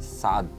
7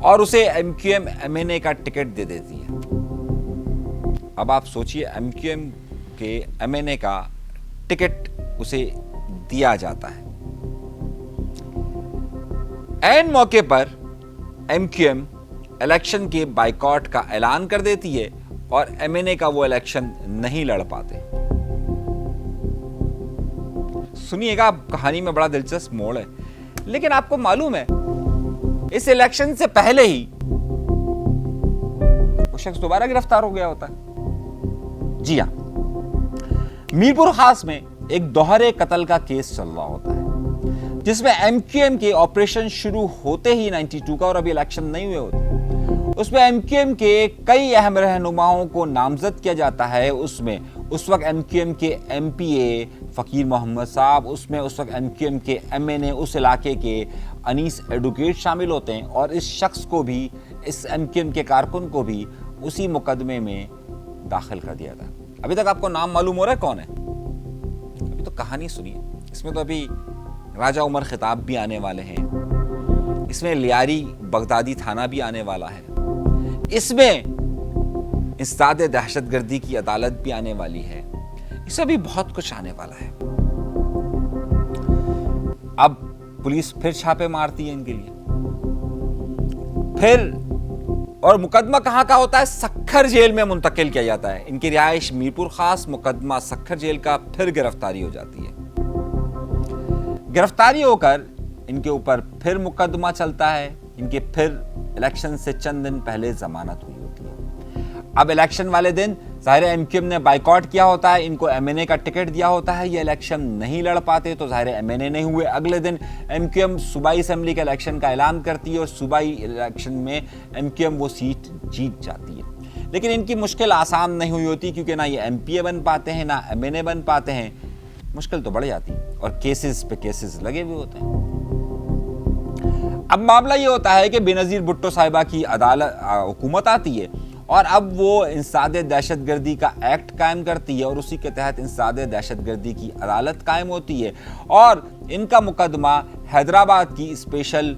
اور اسے MQM MNA کا ٹکٹ دے دیتی ہے۔ اب آپ سوچئے MQM کے MNA کا ٹکٹ اسے دیا جاتا ہے۔ این موقع پر MQM الیکشن کے بائیکاٹ کا اعلان کر دیتی ہے اور MNA کا وہ الیکشن نہیں لڑ پاتے۔ سنیے گا، کہانی میں بڑا دلچسپ موڑ ہے، لیکن آپ کو معلوم ہے اس الیکشن سے پہلے ہی وہ شخص دوبارہ گرفتار ہو گیا ہوتا ہے۔ جی ہاں، میرپور خاص میں ایک دوہرے قتل کا کیس چل رہا ہوتا ہے، جس میں MQM کے آپریشن شروع ہوتے ہی 92 کا، اور ابھی الیکشن نہیں ہوئے ہوتے، اس میں MQM کے کئی اہم رہنماؤں کو نامزد کیا جاتا ہے۔ اس میں اس وقت MQM کے MPA فقیر محمد صاحب، اس میں اس وقت MQM کے MNA اس علاقے کے انیس ایڈوکیٹ شامل ہوتے ہیں، اور اس شخص کو بھی، اس MQM کے کارکن کو بھی اسی مقدمے میں داخل کر دیا تھا۔ ابھی تک آپ کو نام معلوم ہو رہا ہے کون ہے؟ ابھی تو کہانی سنیے، اس میں تو ابھی راجہ عمر خطاب بھی آنے والے ہیں، اس میں لیاری بغدادی تھانہ بھی آنے والا ہے، اس میں انسداد دہشت گردی کی عدالت بھی آنے والی ہے، اس میں بھی بہت کچھ آنے والا ہے۔ اب پولیس پھر چھاپے مارتی ہے ان کے لیے، پھر اور مقدمہ کہاں کا ہوتا ہے؟ سکھر جیل میں منتقل کیا جاتا ہے۔ ان کی رہائش میرپور خاص، مقدمہ سکھر جیل کا، پھر گرفتاری ہو جاتی ہے۔ گرفتاری ہو کر ان کے اوپر پھر مقدمہ چلتا ہے، ان کے پھر الیکشن سے چند دن پہلے ضمانت ہوئی ہوتی ہے۔ اب الیکشن والے دن ظاہر MQM نے بائیکاٹ کیا ہوتا ہے، ان کو MNA کا ٹکٹ دیا ہوتا ہے، یہ الیکشن نہیں لڑ پاتے تو ظاہر MNA نہیں ہوئے۔ اگلے دن MQM صوبائی اسمبلی کے الیکشن کا اعلان کرتی ہے اور صوبائی الیکشن میں MQM وہ سیٹ جیت جاتی ہے۔ لیکن ان کی مشکل آسان نہیں ہوئی ہوتی، کیونکہ نہ یہ MPA بن پاتے ہیں نہ MNA بن پاتے ہیں، مشکل تو بڑھ جاتی اور کیسز پہ کیسز لگے ہوئے ہوتے ہیں۔ اب معاملہ یہ ہوتا ہے کہ بینظیر بھٹو صاحبہ کی حکومت آتی ہے، اور اب وہ انسداد دہشت گردی کا ایکٹ قائم کرتی ہے، اور اسی کے تحت انسداد دہشت گردی کی عدالت قائم ہوتی ہے، اور ان کا مقدمہ حیدرآباد کی اسپیشل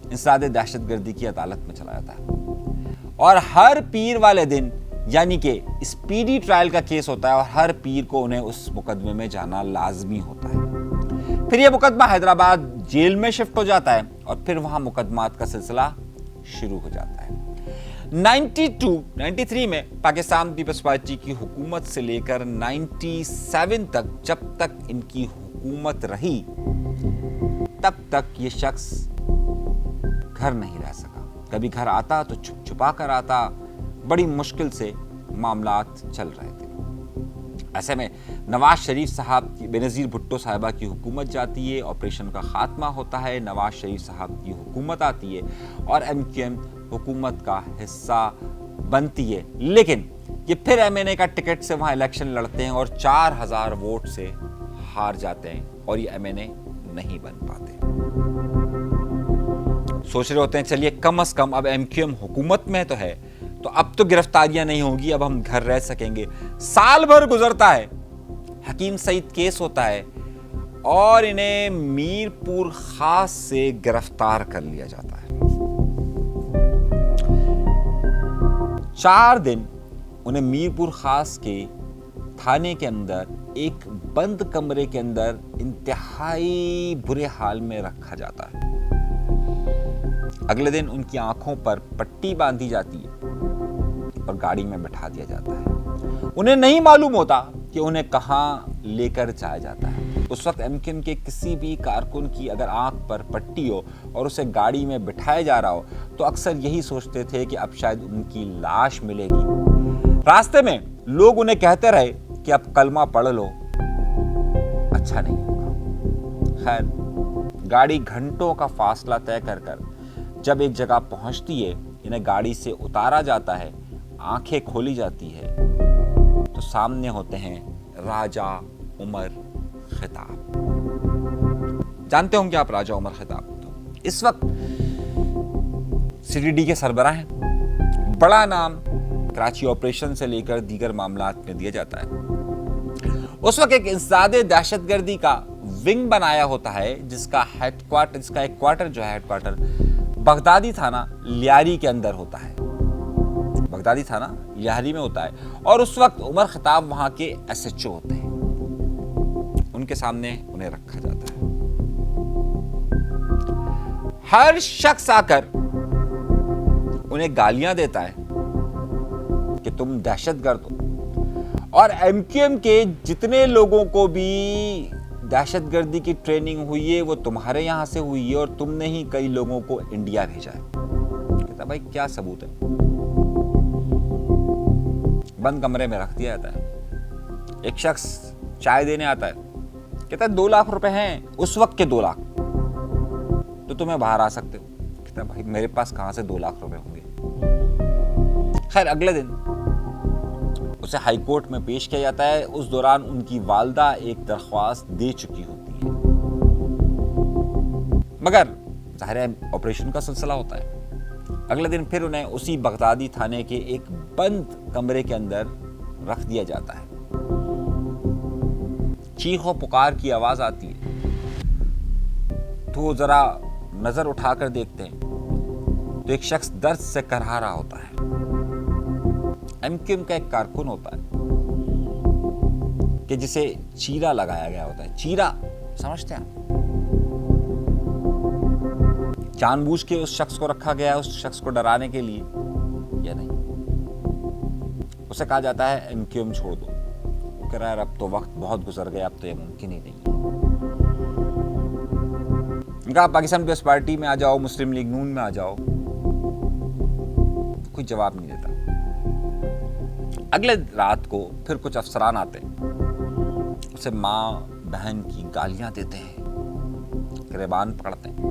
انسداد دہشت گردی کی عدالت میں چلا جاتا ہے۔ اور ہر پیر والے دن، یعنی کہ اسپیڈی ٹرائل کا کیس ہوتا ہے، اور ہر پیر کو انہیں اس مقدمے میں جانا لازمی ہوتا ہے۔ پھر یہ مقدمہ حیدرآباد جیل میں شفٹ ہو جاتا ہے، اور پھر وہاں مقدمات کا سلسلہ شروع ہو جاتا ہے۔ 93 میں پاکستان پیپلز پارٹی کی حکومت سے لے کر 97 تک، جب تک ان کی حکومت رہی، تب تک یہ شخص گھر نہیں رہ سکا۔ کبھی گھر آتا تو چھپ چھپا کر آتا، بڑی مشکل سے معاملات چل رہے تھے۔ ایسے میں نواز شریف صاحب کی، بینظیر بھٹو صاحبہ کی حکومت جاتی ہے، آپریشن کا خاتمہ ہوتا ہے، نواز شریف صاحب کی حکومت آتی ہے، اور MQM حکومت کا حصہ بنتی ہے۔ لیکن یہ پھر MNA کا ٹکٹ سے وہاں الیکشن لڑتے ہیں اور 4000 ووٹ سے ہار جاتے ہیں، اور یہ MNA نہیں بن پاتے۔ سوچ رہے ہوتے ہیں چلیے کم از کم اب MQM حکومت میں تو ہے، تو اب تو گرفتاریاں نہیں ہوں گی، اب ہم گھر رہ سکیں گے۔ سال بھر گزرتا ہے، حکیم سعید کیس ہوتا ہے، اور انہیں میرپور خاص سے گرفتار کر لیا جاتا ہے۔ 4 دن انہیں میرپور خاص کے تھانے کے اندر ایک بند کمرے کے اندر انتہائی برے حال میں رکھا جاتا ہے۔ اگلے دن ان کی آنکھوں پر پٹی باندھی جاتی ہے اور گاڑی میں بٹھا دیا جاتا ہے۔ انہیں نہیں معلوم ہوتا کہ انہیں کہاں لے کر جایا جاتا ہے۔ اس وقت MQM کے کسی بھی کارکن کی اگر آنکھ پر پٹی ہو اور اسے گاڑی میں بٹھایا جا رہا ہو تو اکثر یہی سوچتے تھے کہ اب شاید ان کی لاش ملے گی۔ راستے میں لوگ انہیں کہتے رہے کہ اب کلمہ پڑھ لو، اچھا نہیں ہوگا۔ خیر، گاڑی گھنٹوں کا فاصلہ طے کر کر جب ایک جگہ پہنچتی ہے، انہیں گاڑی سے اتارا جاتا ہے، آنکھیں کھولی جاتی ہے تو سامنے ہوتے ہیں راجہ عمر خطاب۔ جانتے ہوں کہ آپ راجہ عمر خطاب تو اس وقت CTD کے سربراہ ہیں، بڑا نام کراچی آپریشن سے لے کر دیگر معاملات میں دیا جاتا ہے۔ اس وقت ایک انسداد دہشت گردی کا ونگ بنایا ہوتا ہے، جس کا ایک کوارٹر جو ہے بغدادی تھانہ لیاری کے اندر ہوتا ہے، بغدادی تھانہ لیاری میں ہوتا ہے، اور اس وقت عمر خطاب وہاں کے ایس ایچ او ہوتے ہیں، ان کے سامنے انہیں رکھا جاتا ہے۔ ہر شخص آ کر انہیں گالیاں دیتا ہے کہ تم دہشت گرد ہو، اور ایم کیو ایم کے جتنے لوگوں کو بھی دہشت گردی کی ٹریننگ ہوئی ہے وہ تمہارے یہاں سے ہوئی ہے، اور تم نے ہی کئی لوگوں کو انڈیا بھیجا ہے۔ کہتا بھائی کیا ثبوت ہے؟ بند کمرے میں رکھ دیا جاتا ہے، ایک شخص چائے دینے آتا ہے، کہتا ہے 2 لاکھ روپے ہیں، اس وقت کے 2 لاکھ، تو تمہیں باہر آ سکتے ہو۔ کہتا ہے بھائی میرے پاس کہاں سے 2 لاکھ روپے ہوں گے؟ خیر اگلے دن اسے ہائی کورٹ میں پیش کیا جاتا ہے۔ اس دوران ان کی والدہ ایک درخواست دے چکی ہوتی ہے، مگر ظاہر ہے آپریشن کا سلسلہ ہوتا ہے۔ اگلے دن پھر انہیں اسی بغدادی تھانے کے ایک بند کمرے کے اندر رکھ دیا جاتا ہے۔ چیخ و پکار کی آواز آتی ہے تو وہ ذرا نظر اٹھا کر دیکھتے ہیں تو ایک شخص درد سے کرہا رہا ہوتا ہے۔ ایم کیو ایم کا ایک کارکن ہوتا ہے کہ جسے چیرا لگایا گیا ہوتا ہے۔ چیرا سمجھتے ہیں؟ جان بوجھ کے اس شخص کو رکھا گیا ہے اس شخص کو ڈرانے کے لیے یا نہیں؟ اسے کہا جاتا ہے ایم کیو ایم چھوڑ دو، وہ کہہ رہا ہے اب تو وقت بہت گزر گیا، اب تو یہ ممکن ہی نہیں ہے۔ کہا پاکستان پیپلز پارٹی میں آ جاؤ، مسلم لیگ نون میں آ جاؤ، کوئی جواب نہیں دیتا۔ اگلے رات کو پھر کچھ افسران آتے ہیں، اسے ماں بہن کی گالیاں دیتے ہیں، گریبان پکڑتے ہیں،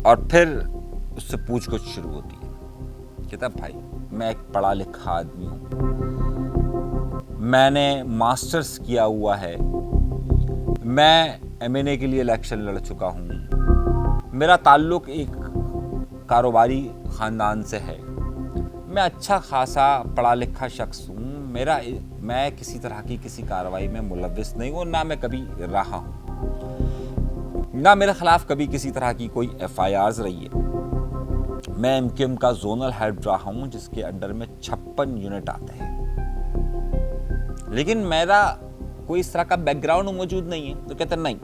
اور پھر اس سے پوچھ گچھ شروع ہوتی ہے۔ کہتا بھائی میں ایک پڑھا لکھا آدمی ہوں، میں نے ماسٹرز کیا ہوا ہے، میں ایم این اے کے لیے الیکشن لڑ چکا ہوں، میرا تعلق ایک کاروباری خاندان سے ہے، میں اچھا خاصا پڑھا لکھا شخص ہوں، میں کسی طرح کی کسی کارروائی میں ملوث نہیں ہوں، نہ میں کبھی رہا ہوں، نہ میرے خلاف کبھی کسی طرح کی کوئی ایف آئی آرز رہی ہے۔ میں ایم کیو ایم کا زونل ہیڈ رہا ہوں جس کے انڈر میں 56 یونٹ آتے ہیں، لیکن میرا کوئی اس طرح کا بیک گراؤنڈ موجود نہیں ہے۔ تو کہتے نہیں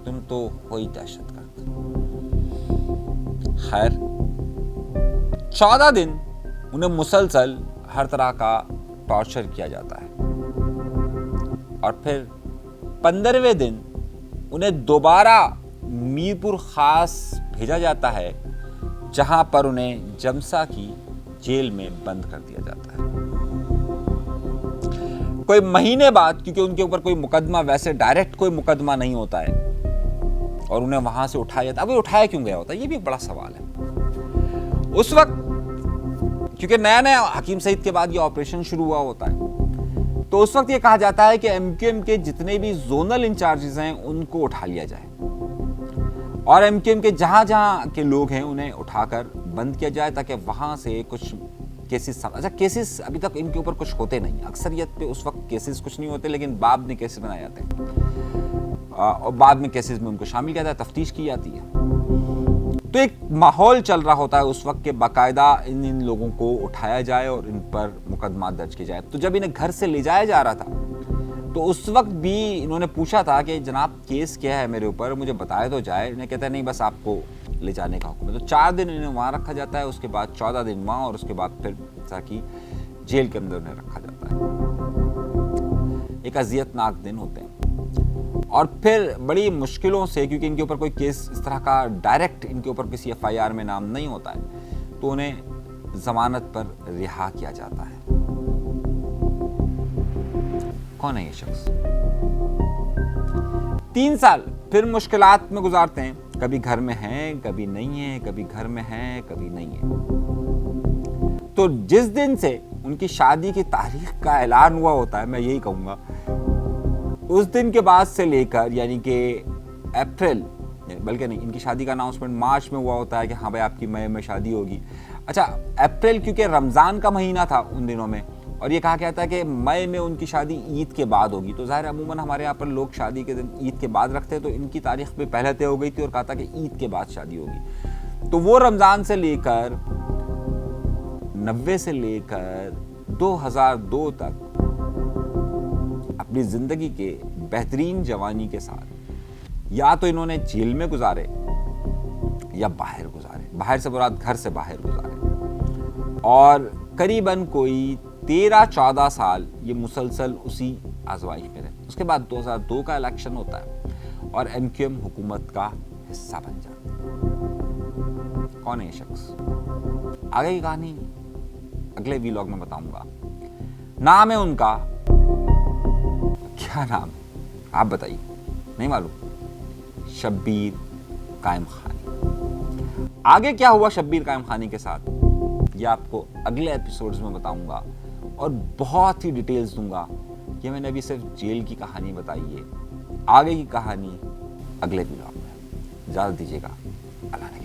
تم تو ہوئی دہشت گرد۔ خیر 14 دن انہیں مسلسل ہر طرح کا ٹارچر کیا جاتا ہے، اور پھر 15ویں دن انہیں دوبارہ میرپور خاص بھیجا جاتا ہے، جہاں پر انہیں جمسا کی جیل میں بند کر دیا جاتا ہے۔ کوئی مہینے بعد، کیونکہ ان کے اوپر کوئی مقدمہ ویسے ڈائریکٹ کوئی مقدمہ نہیں ہوتا ہے، اور انہیں وہاں سے اٹھایا جاتا ہے۔ اب یہ اٹھایا کیوں گیا ہوتا ہے، یہ بھی ایک بڑا سوال ہے۔ اس وقت کیونکہ نیا نیا حکیم سعید کے بعد یہ آپریشن شروع ہوا ہوتا ہے، تو اس وقت یہ کہا جاتا ہے کہ ایم کیو ایم کے جتنے بھی زونل انچارجز ہیں ان کو اٹھا لیا جائے، اور ایم کیو ایم کے جہاں جہاں کے لوگ ہیں انہیں اٹھا کر بند کیا جائے، تاکہ وہاں سے کچھ کیسز کیسز ابھی تک ان کے اوپر کچھ ہوتے نہیں، اکثریت پہ اس وقت کیسز کچھ نہیں ہوتے، لیکن بعد میں کیسز بنائے جاتے ہیں، اور بعد میں کیسز میں ان کو شامل کیا جاتا ہے، تفتیش کی جاتی ہے۔ تو ایک ماحول چل رہا ہوتا ہے اس وقت کہ باقاعدہ ان لوگوں کو اٹھایا جائے اور ان پر مقدمات درج کیے جائے۔ تو جب انہیں گھر سے لے جایا جا رہا تھا تو اس وقت بھی انہوں نے پوچھا تھا کہ جناب کیس کیا ہے میرے اوپر، مجھے بتایا تو جائے۔ انہیں کہتا ہے نہیں بس آپ کو لے جانے کا حکم ہے۔ تو 4 دن انہیں وہاں رکھا جاتا ہے، اس کے بعد 14 دن وہاں، اور اس کے بعد پھر ساکی جیل کے اندر انہیں رکھا جاتا ہے۔ ایک اذیت ناک دن ہوتے ہیں، اور پھر بڑی مشکلوں سے، کیونکہ ان کے اوپر کوئی کیس اس طرح کا ڈائریکٹ ان کے اوپر کسی ایف آئی آر میں نام نہیں ہوتا ہے، تو انہیں ضمانت پر رہا کیا جاتا ہے۔ کون ہے یہ شخص؟ 3 سال پھر مشکلات میں گزارتے ہیں، کبھی گھر میں ہیں کبھی نہیں ہیں، کبھی گھر میں ہیں کبھی نہیں ہیں۔ تو جس دن سے ان کی شادی کی تاریخ کا اعلان ہوا ہوتا ہے، میں یہی کہوں گا اس دن کے بعد سے لے کر، یعنی کہ اپریل، بلکہ نہیں، ان کی شادی کا اناؤنسمنٹ مارچ میں ہوا ہوتا ہے کہ ہاں بھائی آپ کی مئی میں شادی ہوگی۔ اچھا اپریل کیونکہ رمضان کا مہینہ تھا ان دنوں میں، اور یہ کہا کہتا ہے کہ مئی میں ان کی شادی عید کے بعد ہوگی. تو ظاہر عموماً ہمارے یہاں پر لوگ شادی کے دن عید کے بعد رکھتے ہیں, تو ان کی تاریخ بھی پہلے طے ہو گئی تھی اور کہا تھا کہ عید کے بعد شادی ہوگی. تو وہ رمضان سے لے کر 90 سے لے کر 2002 تک اپنی زندگی کے بہترین جوانی کے ساتھ یا تو انہوں نے جیل میں گزارے یا باہر گزارے. باہر سے مراد گھر سے باہر گزارے. اور قریباً کوئی 13-14 سال یہ مسلسل اسی آزمائش میں رہے. اس کے بعد 2002 کا الیکشن ہوتا ہے اور MQM حکومت کا حصہ بن جاتا ہے. کون ہے یہ شخص؟ آگے کی کہانی اگلے ویلاگ میں بتاؤں گا. نام ہے ان کا, کیا نام ہے آپ بتائیے, نہیں معلوم؟ شبیر قائم خانی. آگے کیا ہوا شبیر قائم خانی کے ساتھ یہ آپ کو اگلے ایپیسوڈز میں بتاؤں گا اور بہت ہی ڈیٹیلز دوں گا. یہ میں نے ابھی صرف جیل کی کہانی بتائی ہے, آگے کی کہانی اگلے ویلاگ میں. اجازت دیجیے گا, اللہ نے